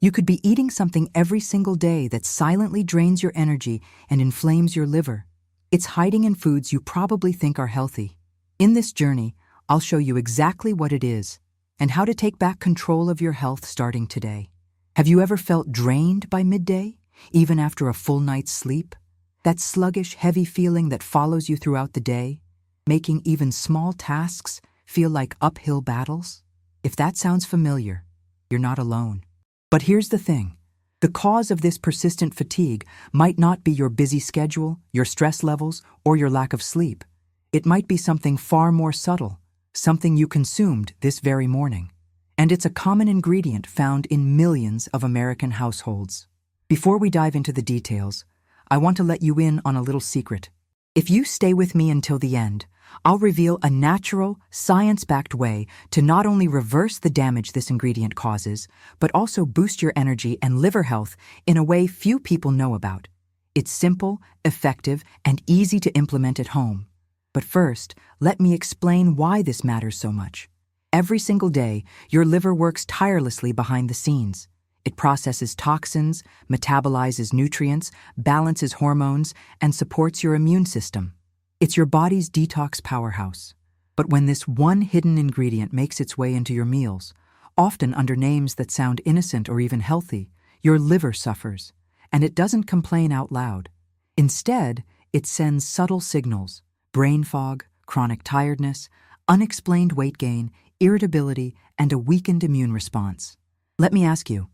You could be eating something every single day that silently drains your energy and inflames your liver. It's hiding in foods you probably think are healthy. In this journey, I'll show you exactly what it is and how to take back control of your health starting today. Have you ever felt drained by midday, even after a full night's sleep? That sluggish, heavy feeling that follows you throughout the day, making even small tasks feel like uphill battles? If that sounds familiar, you're not alone. But here's the thing. The cause of this persistent fatigue might not be your busy schedule, your stress levels, or your lack of sleep. It might be something far more subtle, something you consumed this very morning. And it's a common ingredient found in millions of American households. Before we dive into the details, I want to let you in on a little secret. If you stay with me until the end, I'll reveal a natural, science-backed way to not only reverse the damage this ingredient causes, but also boost your energy and liver health in a way few people know about. It's simple, effective, and easy to implement at home. But first, let me explain why this matters so much. Every single day, your liver works tirelessly behind the scenes. It processes toxins, metabolizes nutrients, balances hormones, and supports your immune system. It's your body's detox powerhouse. But when this one hidden ingredient makes its way into your meals, often under names that sound innocent or even healthy, your liver suffers, and it doesn't complain out loud. Instead, it sends subtle signals: brain fog, chronic tiredness, unexplained weight gain, irritability, and a weakened immune response. Let me ask you,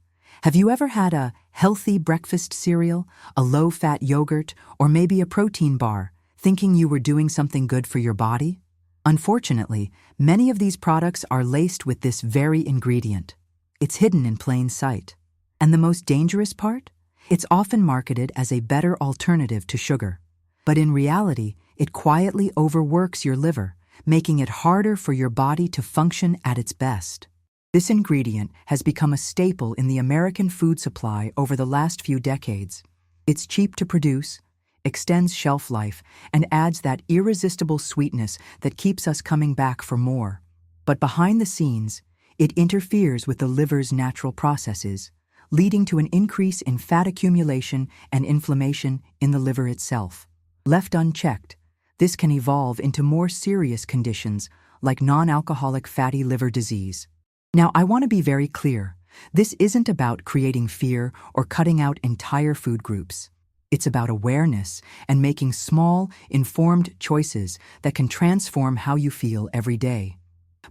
have you ever had a healthy breakfast cereal, a low-fat yogurt, or maybe a protein bar, thinking you were doing something good for your body? Unfortunately, many of these products are laced with this very ingredient. It's hidden in plain sight. And the most dangerous part? It's often marketed as a better alternative to sugar. But in reality, it quietly overworks your liver, making it harder for your body to function at its best. This ingredient has become a staple in the American food supply over the last few decades. It's cheap to produce, extends shelf life, and adds that irresistible sweetness that keeps us coming back for more. But behind the scenes, it interferes with the liver's natural processes, leading to an increase in fat accumulation and inflammation in the liver itself. Left unchecked, this can evolve into more serious conditions like non-alcoholic fatty liver disease. Now, I want to be very clear. This isn't about creating fear or cutting out entire food groups. It's about awareness and making small, informed choices that can transform how you feel every day.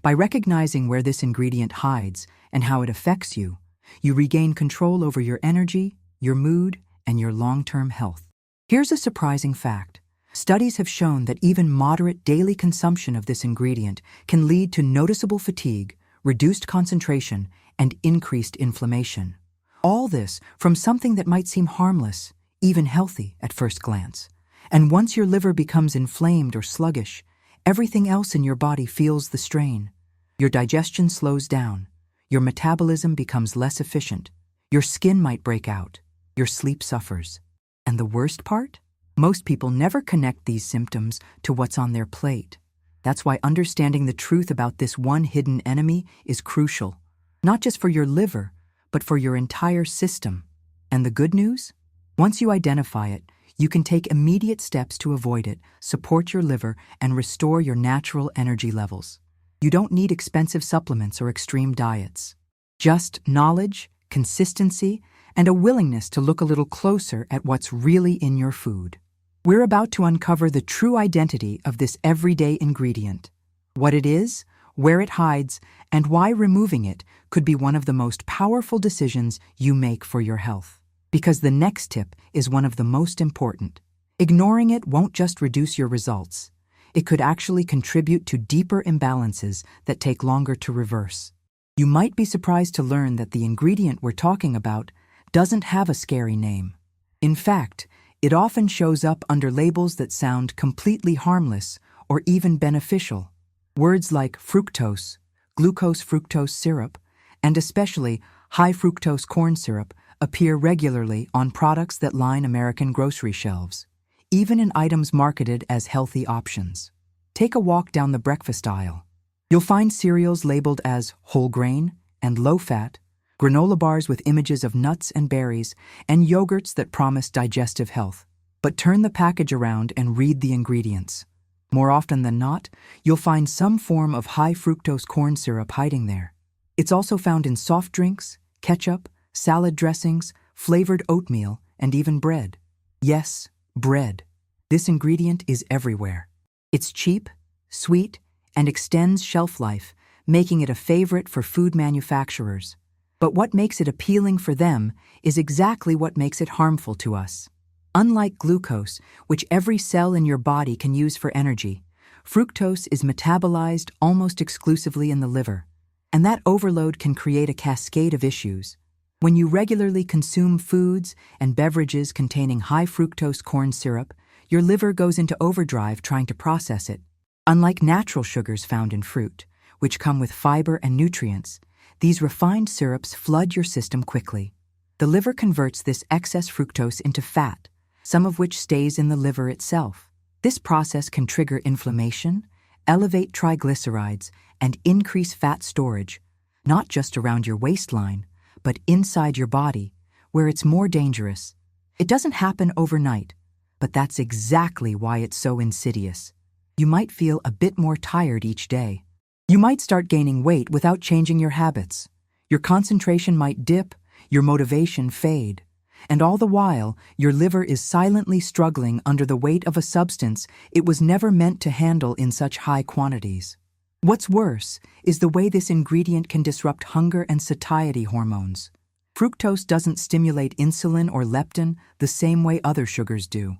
By recognizing where this ingredient hides and how it affects you, you regain control over your energy, your mood, and your long-term health. Here's a surprising fact. Studies have shown that even moderate daily consumption of this ingredient can lead to noticeable fatigue, reduced concentration, and increased inflammation. All this from something that might seem harmless, even healthy at first glance. And once your liver becomes inflamed or sluggish, everything else in your body feels the strain. Your digestion slows down, your metabolism becomes less efficient, your skin might break out, your sleep suffers. And the worst part? Most people never connect these symptoms to what's on their plate. That's why understanding the truth about this one hidden enemy is crucial, not just for your liver, but for your entire system. And the good news? Once you identify it, you can take immediate steps to avoid it, support your liver, and restore your natural energy levels. You don't need expensive supplements or extreme diets. Just knowledge, consistency, and a willingness to look a little closer at what's really in your food. We're about to uncover the true identity of this everyday ingredient, what it is, where it hides, and why removing it could be one of the most powerful decisions you make for your health. Because the next tip is one of the most important. Ignoring it won't just reduce your results. It could actually contribute to deeper imbalances that take longer to reverse. You might be surprised to learn that the ingredient we're talking about doesn't have a scary name. In fact, it often shows up under labels that sound completely harmless or even beneficial. Words like fructose, glucose-fructose syrup, and especially high-fructose corn syrup appear regularly on products that line American grocery shelves, even in items marketed as healthy options. Take a walk down the breakfast aisle. You'll find cereals labeled as whole grain and low fat, granola bars with images of nuts and berries, and yogurts that promise digestive health. But turn the package around and read the ingredients. More often than not, you'll find some form of high-fructose corn syrup hiding there. It's also found in soft drinks, ketchup, salad dressings, flavored oatmeal, and even bread. Yes, bread. This ingredient is everywhere. It's cheap, sweet, and extends shelf life, making it a favorite for food manufacturers. But what makes it appealing for them is exactly what makes it harmful to us. Unlike glucose, which every cell in your body can use for energy, fructose is metabolized almost exclusively in the liver, and that overload can create a cascade of issues. When you regularly consume foods and beverages containing high-fructose corn syrup, your liver goes into overdrive trying to process it. Unlike natural sugars found in fruit, which come with fiber and nutrients, these refined syrups flood your system quickly. The liver converts this excess fructose into fat, some of which stays in the liver itself. This process can trigger inflammation, elevate triglycerides, and increase fat storage, not just around your waistline, but inside your body, where it's more dangerous. It doesn't happen overnight, but that's exactly why it's so insidious. You might feel a bit more tired each day. You might start gaining weight without changing your habits. Your concentration might dip, your motivation fade. And all the while, your liver is silently struggling under the weight of a substance it was never meant to handle in such high quantities. What's worse is the way this ingredient can disrupt hunger and satiety hormones. Fructose doesn't stimulate insulin or leptin the same way other sugars do.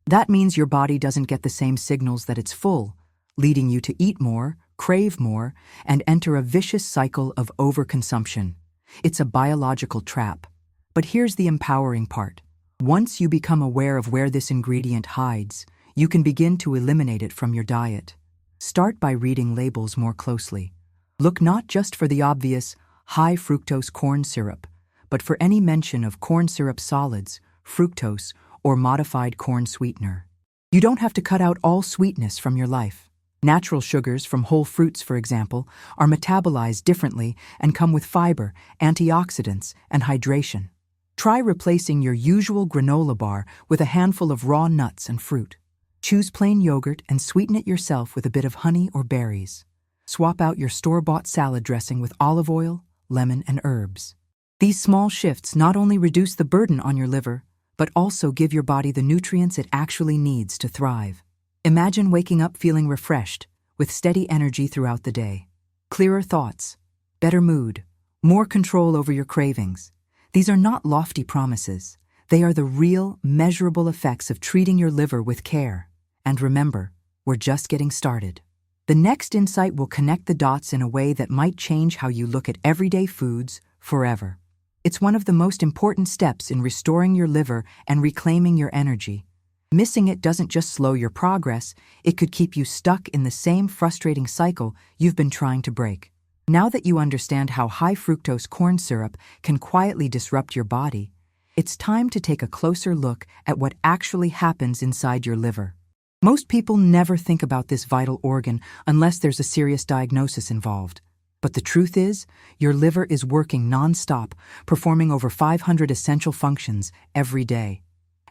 That means your body doesn't get the same signals that it's full, leading you to eat more, crave more, and enter a vicious cycle of overconsumption. It's a biological trap. But here's the empowering part. Once you become aware of where this ingredient hides, you can begin to eliminate it from your diet. Start by reading labels more closely. Look not just for the obvious high-fructose corn syrup, but for any mention of corn syrup solids, fructose, or modified corn sweetener. You don't have to cut out all sweetness from your life. Natural sugars from whole fruits, for example, are metabolized differently and come with fiber, antioxidants, and hydration. Try replacing your usual granola bar with a handful of raw nuts and fruit. Choose plain yogurt and sweeten it yourself with a bit of honey or berries. Swap out your store-bought salad dressing with olive oil, lemon, and herbs. These small shifts not only reduce the burden on your liver, but also give your body the nutrients it actually needs to thrive. Imagine waking up feeling refreshed, with steady energy throughout the day. Clearer thoughts, better mood, more control over your cravings. These are not lofty promises. They are the real, measurable effects of treating your liver with care. And remember, we're just getting started. The next insight will connect the dots in a way that might change how you look at everyday foods forever. It's one of the most important steps in restoring your liver and reclaiming your energy. Missing it doesn't just slow your progress, it could keep you stuck in the same frustrating cycle you've been trying to break. Now that you understand how high-fructose corn syrup can quietly disrupt your body, it's time to take a closer look at what actually happens inside your liver. Most people never think about this vital organ unless there's a serious diagnosis involved. But the truth is, your liver is working non-stop, performing over 500 essential functions every day.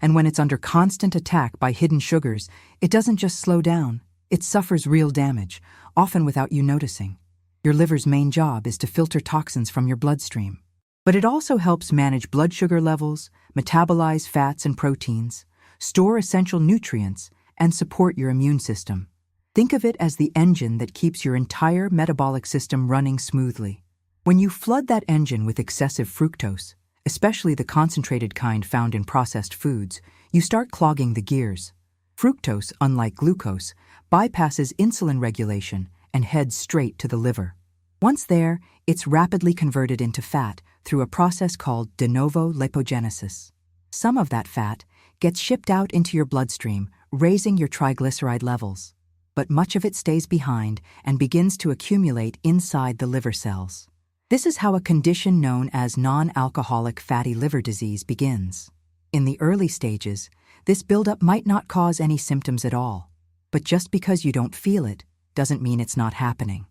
And when it's under constant attack by hidden sugars, it doesn't just slow down, it suffers real damage, often without you noticing. Your liver's main job is to filter toxins from your bloodstream. But it also helps manage blood sugar levels, metabolize fats and proteins, store essential nutrients, and support your immune system. Think of it as the engine that keeps your entire metabolic system running smoothly. When you flood that engine with excessive fructose, especially the concentrated kind found in processed foods, you start clogging the gears. Fructose, unlike glucose, bypasses insulin regulation and heads straight to the liver. Once there, it's rapidly converted into fat through a process called de novo lipogenesis. Some of that fat gets shipped out into your bloodstream, raising your triglyceride levels. But much of it stays behind and begins to accumulate inside the liver cells. This is how a condition known as non-alcoholic fatty liver disease begins. In the early stages, this buildup might not cause any symptoms at all. But just because you don't feel it doesn't mean it's not happening.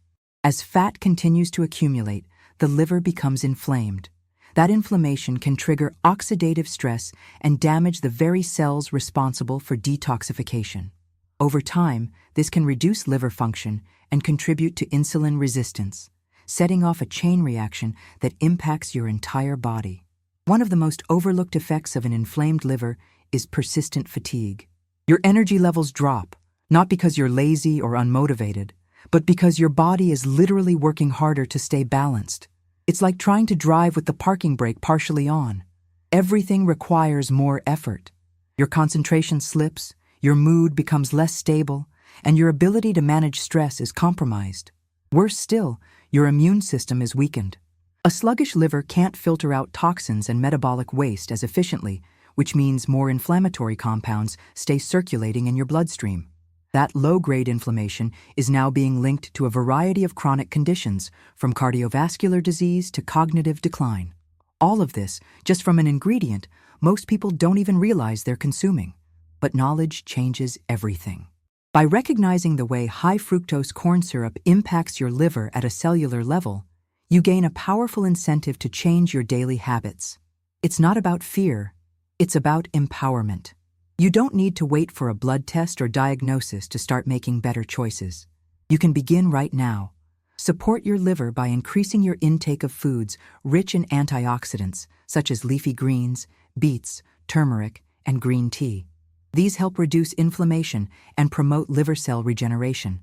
As fat continues to accumulate, the liver becomes inflamed. That inflammation can trigger oxidative stress and damage the very cells responsible for detoxification. Over time, this can reduce liver function and contribute to insulin resistance, setting off a chain reaction that impacts your entire body. One of the most overlooked effects of an inflamed liver is persistent fatigue. Your energy levels drop, not because you're lazy or unmotivated, but because your body is literally working harder to stay balanced. It's like trying to drive with the parking brake partially on. Everything requires more effort. Your concentration slips, your mood becomes less stable, and your ability to manage stress is compromised. Worse still, your immune system is weakened. A sluggish liver can't filter out toxins and metabolic waste as efficiently, which means more inflammatory compounds stay circulating in your bloodstream. That low-grade inflammation is now being linked to a variety of chronic conditions, from cardiovascular disease to cognitive decline. All of this just from an ingredient most people don't even realize they're consuming. But knowledge changes everything. By recognizing the way high-fructose corn syrup impacts your liver at a cellular level, you gain a powerful incentive to change your daily habits. It's not about fear, it's about empowerment. You don't need to wait for a blood test or diagnosis to start making better choices. You can begin right now. Support your liver by increasing your intake of foods rich in antioxidants, such as leafy greens, beets, turmeric, and green tea. These help reduce inflammation and promote liver cell regeneration.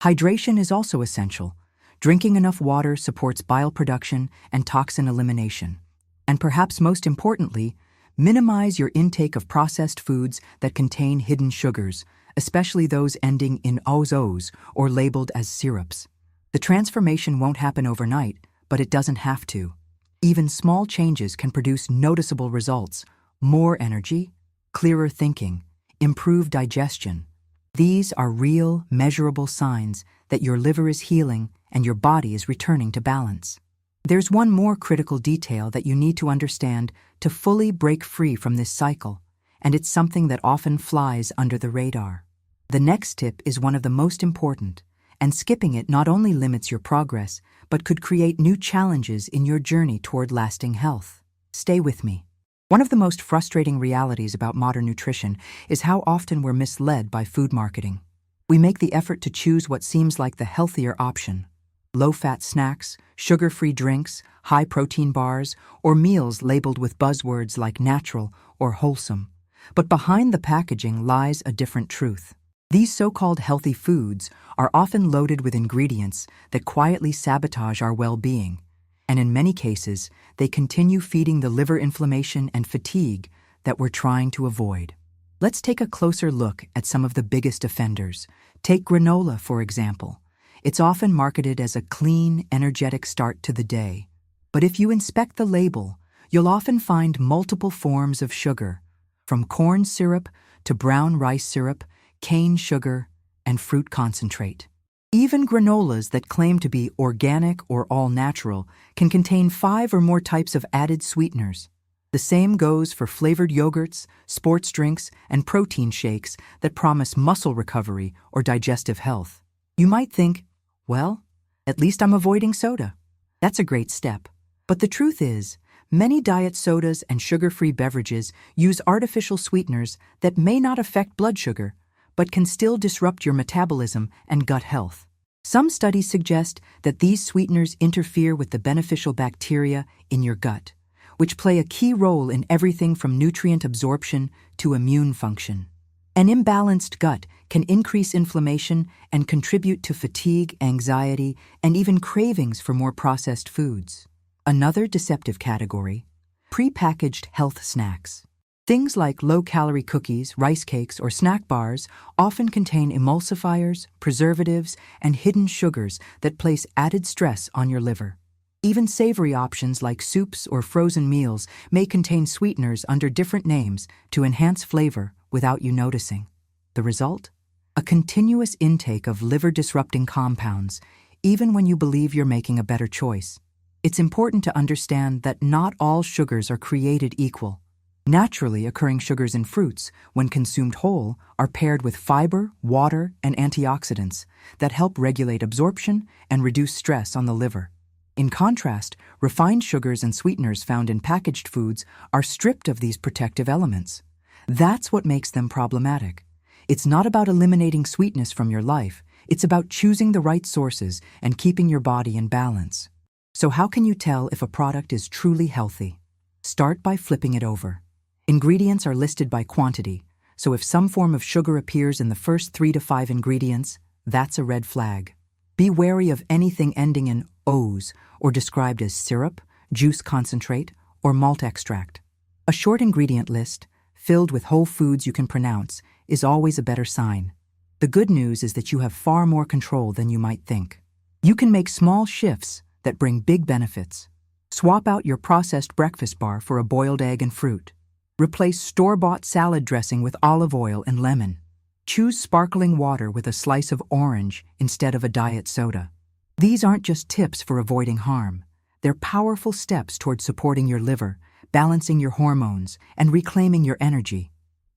Hydration is also essential. Drinking enough water supports bile production and toxin elimination. And perhaps most importantly, minimize your intake of processed foods that contain hidden sugars, especially those ending in -ose or labeled as syrups. The transformation won't happen overnight, but it doesn't have to. Even small changes can produce noticeable results: more energy, clearer thinking, improved digestion. These are real, measurable signs that your liver is healing and your body is returning to balance. There's one more critical detail that you need to understand to fully break free from this cycle, and it's something that often flies under the radar. The next tip is one of the most important, and skipping it not only limits your progress, but could create new challenges in your journey toward lasting health. Stay with me. One of the most frustrating realities about modern nutrition is how often we're misled by food marketing. We make the effort to choose what seems like the healthier option: low-fat snacks, sugar-free drinks, high-protein bars, or meals labeled with buzzwords like natural or wholesome. But behind the packaging lies a different truth. These so-called healthy foods are often loaded with ingredients that quietly sabotage our well-being, and in many cases, they continue feeding the liver inflammation and fatigue that we're trying to avoid. Let's take a closer look at some of the biggest offenders. Take granola, for example. It's often marketed as a clean, energetic start to the day. But if you inspect the label, you'll often find multiple forms of sugar, from corn syrup to brown rice syrup, cane sugar, and fruit concentrate. Even granolas that claim to be organic or all-natural can contain 5 or more types of added sweeteners. The same goes for flavored yogurts, sports drinks, and protein shakes that promise muscle recovery or digestive health. You might think, well, at least I'm avoiding soda. That's a great step. But the truth is, many diet sodas and sugar-free beverages use artificial sweeteners that may not affect blood sugar, but can still disrupt your metabolism and gut health. Some studies suggest that these sweeteners interfere with the beneficial bacteria in your gut, which play a key role in everything from nutrient absorption to immune function. An imbalanced gut can increase inflammation and contribute to fatigue, anxiety, and even cravings for more processed foods. Another deceptive category: prepackaged health snacks. Things like low-calorie cookies, rice cakes, or snack bars often contain emulsifiers, preservatives, and hidden sugars that place added stress on your liver. Even savory options like soups or frozen meals may contain sweeteners under different names to enhance flavor without you noticing. The result? A continuous intake of liver-disrupting compounds, even when you believe you're making a better choice. It's important to understand that not all sugars are created equal. Naturally occurring sugars in fruits, when consumed whole, are paired with fiber, water, and antioxidants that help regulate absorption and reduce stress on the liver. In contrast, refined sugars and sweeteners found in packaged foods are stripped of these protective elements. That's what makes them problematic. It's not about eliminating sweetness from your life, it's about choosing the right sources and keeping your body in balance. So how can you tell if a product is truly healthy? Start by flipping it over. Ingredients are listed by quantity, so if some form of sugar appears in the first 3 to 5 ingredients, that's a red flag. Be wary of anything ending in O's or described as syrup, juice concentrate, or malt extract. A short ingredient list, filled with whole foods you can pronounce, is always a better sign. The good news is that you have far more control than you might think. You can make small shifts that bring big benefits. Swap out your processed breakfast bar for a boiled egg and fruit. Replace store-bought salad dressing with olive oil and lemon. Choose sparkling water with a slice of orange instead of a diet soda. These aren't just tips for avoiding harm. They're powerful steps toward supporting your liver, balancing your hormones, and reclaiming your energy.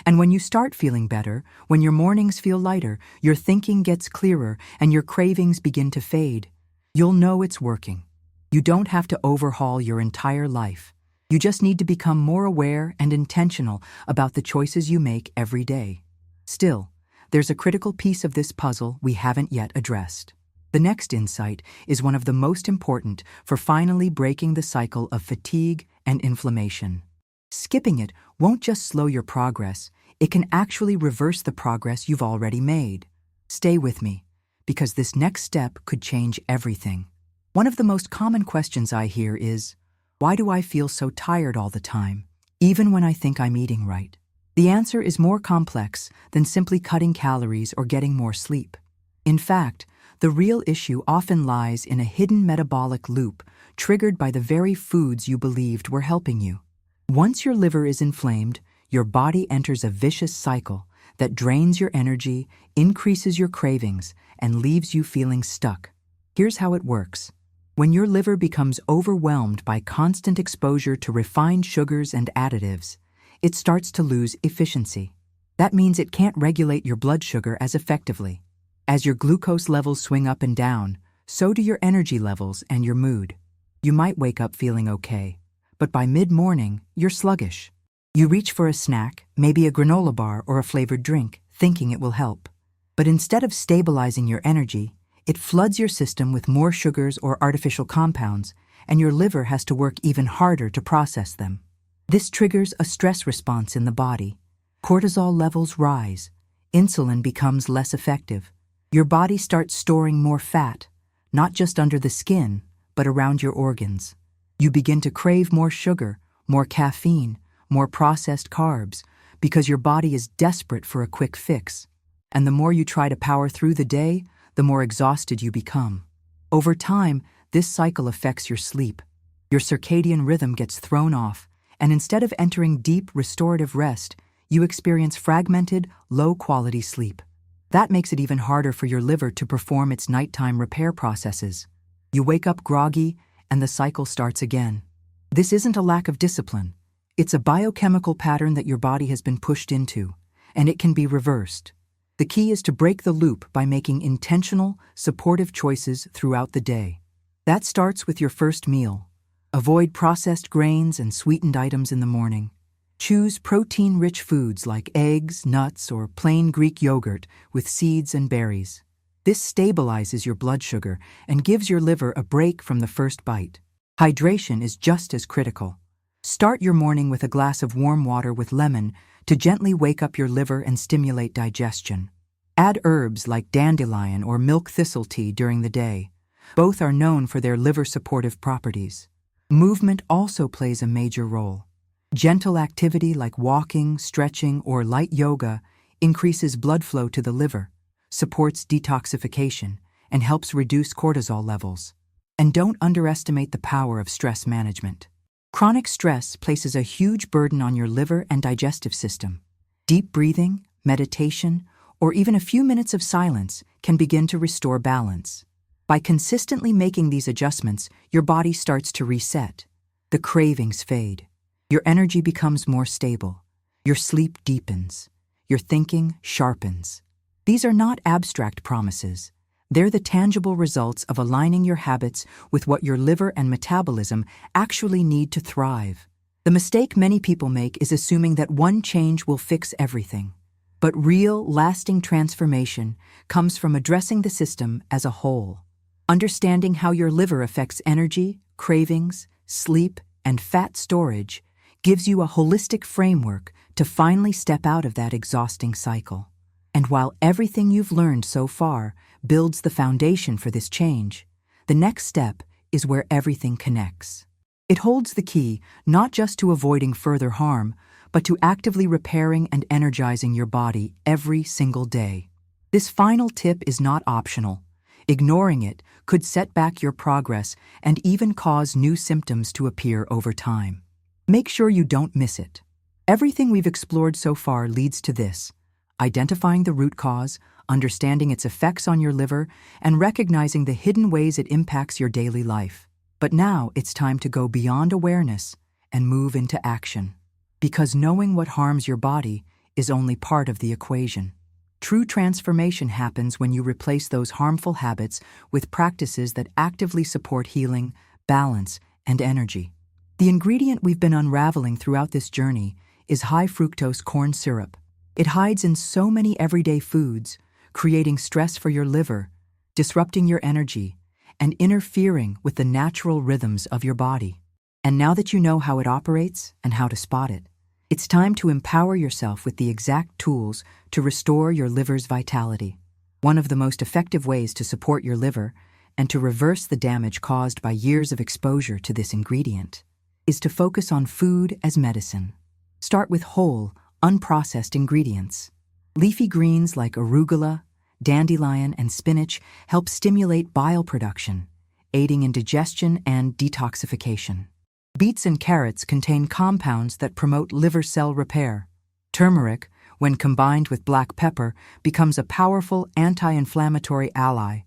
And when you start feeling better, when your mornings feel lighter, your thinking gets clearer, and your cravings begin to fade, you'll know it's working. You don't have to overhaul your entire life. You just need to become more aware and intentional about the choices you make every day. Still, there's a critical piece of this puzzle we haven't yet addressed. The next insight is one of the most important for finally breaking the cycle of fatigue and inflammation. Skipping it won't just slow your progress, it can actually reverse the progress you've already made. Stay with me, because this next step could change everything. One of the most common questions I hear is, why do I feel so tired all the time, even when I think I'm eating right? The answer is more complex than simply cutting calories or getting more sleep. In fact, the real issue often lies in a hidden metabolic loop triggered by the very foods you believed were helping you. Once your liver is inflamed, your body enters a vicious cycle that drains your energy, increases your cravings, and leaves you feeling stuck. Here's how it works. When your liver becomes overwhelmed by constant exposure to refined sugars and additives, it starts to lose efficiency. That means it can't regulate your blood sugar as effectively. As your glucose levels swing up and down, so do your energy levels and your mood. You might wake up feeling okay, but by mid-morning, you're sluggish. You reach for a snack, maybe a granola bar or a flavored drink, thinking it will help. But instead of stabilizing your energy, it floods your system with more sugars or artificial compounds, and your liver has to work even harder to process them. This triggers a stress response in the body. Cortisol levels rise. Insulin becomes less effective. Your body starts storing more fat, not just under the skin, but around your organs. You begin to crave more sugar, more caffeine, more processed carbs, because your body is desperate for a quick fix. And the more you try to power through the day, the more exhausted you become. Over time, this cycle affects your sleep. Your circadian rhythm gets thrown off, and instead of entering deep, restorative rest, you experience fragmented, low-quality sleep. That makes it even harder for your liver to perform its nighttime repair processes. You wake up groggy, and the cycle starts again. This isn't a lack of discipline. It's a biochemical pattern that your body has been pushed into, and it can be reversed. The key is to break the loop by making intentional, supportive choices throughout the day. That starts with your first meal. Avoid processed grains and sweetened items in the morning. Choose protein-rich foods like eggs, nuts, or plain Greek yogurt with seeds and berries. This stabilizes your blood sugar and gives your liver a break from the first bite. Hydration is just as critical. Start your morning with a glass of warm water with lemon to gently wake up your liver and stimulate digestion. Add herbs like dandelion or milk thistle tea during the day. Both are known for their liver-supportive properties. Movement also plays a major role. Gentle activity like walking, stretching, or light yoga increases blood flow to the liver, supports detoxification, and helps reduce cortisol levels. And don't underestimate the power of stress management. Chronic stress places a huge burden on your liver and digestive system. Deep breathing, meditation, or even a few minutes of silence can begin to restore balance. By consistently making these adjustments, your body starts to reset. The cravings fade. Your energy becomes more stable. Your sleep deepens. Your thinking sharpens. These are not abstract promises. They're the tangible results of aligning your habits with what your liver and metabolism actually need to thrive. The mistake many people make is assuming that one change will fix everything. But real, lasting transformation comes from addressing the system as a whole. Understanding how your liver affects energy, cravings, sleep, and fat storage gives you a holistic framework to finally step out of that exhausting cycle. And while everything you've learned so far builds the foundation for this change, the next step is where everything connects. It holds the key not just to avoiding further harm, but to actively repairing and energizing your body every single day. This final tip is not optional. Ignoring it could set back your progress and even cause new symptoms to appear over time. Make sure you don't miss it. Everything we've explored so far leads to this: identifying the root cause, understanding its effects on your liver, and recognizing the hidden ways it impacts your daily life. But now it's time to go beyond awareness and move into action. Because knowing what harms your body is only part of the equation. True transformation happens when you replace those harmful habits with practices that actively support healing, balance, and energy. The ingredient we've been unraveling throughout this journey is high-fructose corn syrup. It hides in so many everyday foods, creating stress for your liver, disrupting your energy, and interfering with the natural rhythms of your body. And now that you know how it operates and how to spot it, it's time to empower yourself with the exact tools to restore your liver's vitality. One of the most effective ways to support your liver and to reverse the damage caused by years of exposure to this ingredient is to focus on food as medicine. Start with whole, unprocessed ingredients. Leafy greens like arugula, dandelion, and spinach help stimulate bile production, aiding in digestion and detoxification. Beets and carrots contain compounds that promote liver cell repair. Turmeric, when combined with black pepper, becomes a powerful anti-inflammatory ally.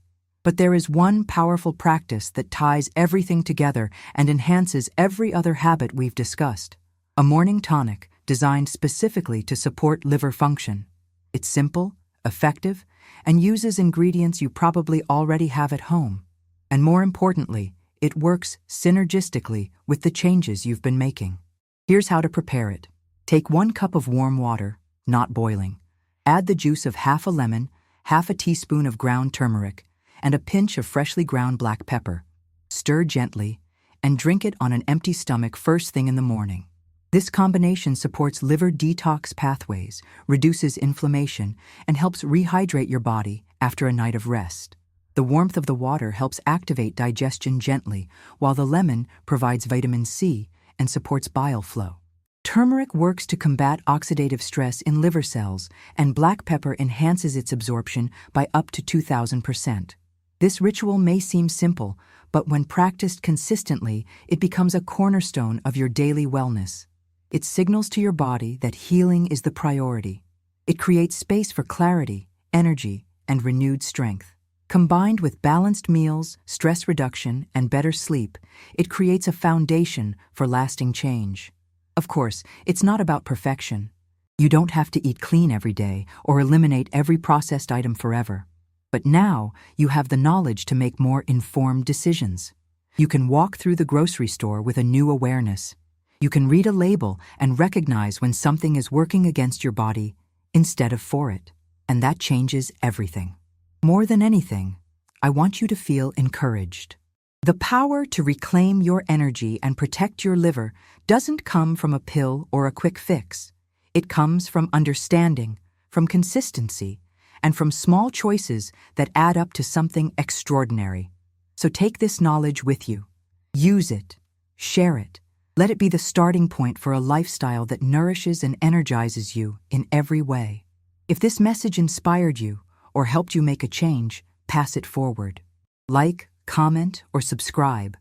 But there is one powerful practice that ties everything together and enhances every other habit we've discussed: a morning tonic designed specifically to support liver function. It's simple, effective, and uses ingredients you probably already have at home. And more importantly, it works synergistically with the changes you've been making. Here's how to prepare it. Take 1 cup of warm water, not boiling. Add the juice of half a lemon, half a teaspoon of ground turmeric, and a pinch of freshly ground black pepper. Stir gently and drink it on an empty stomach first thing in the morning. This combination supports liver detox pathways, reduces inflammation, and helps rehydrate your body after a night of rest. The warmth of the water helps activate digestion gently, while the lemon provides vitamin C and supports bile flow. Turmeric works to combat oxidative stress in liver cells, and black pepper enhances its absorption by up to 2,000%. This ritual may seem simple, but when practiced consistently, it becomes a cornerstone of your daily wellness. It signals to your body that healing is the priority. It creates space for clarity, energy, and renewed strength. Combined with balanced meals, stress reduction, and better sleep, it creates a foundation for lasting change. Of course, it's not about perfection. You don't have to eat clean every day or eliminate every processed item forever. But now you have the knowledge to make more informed decisions. You can walk through the grocery store with a new awareness. You can read a label and recognize when something is working against your body instead of for it. And that changes everything. More than anything, I want you to feel encouraged. The power to reclaim your energy and protect your liver doesn't come from a pill or a quick fix. It comes from understanding, from consistency, and from small choices that add up to something extraordinary. So take this knowledge with you. Use it. Share it. Let it be the starting point for a lifestyle that nourishes and energizes you in every way. If this message inspired you or helped you make a change, pass it forward. Like, comment, or subscribe,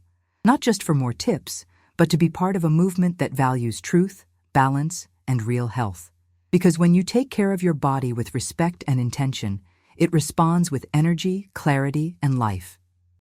not just for more tips, but to be part of a movement that values truth, balance, and real health. Because when you take care of your body with respect and intention, it responds with energy, clarity, and life.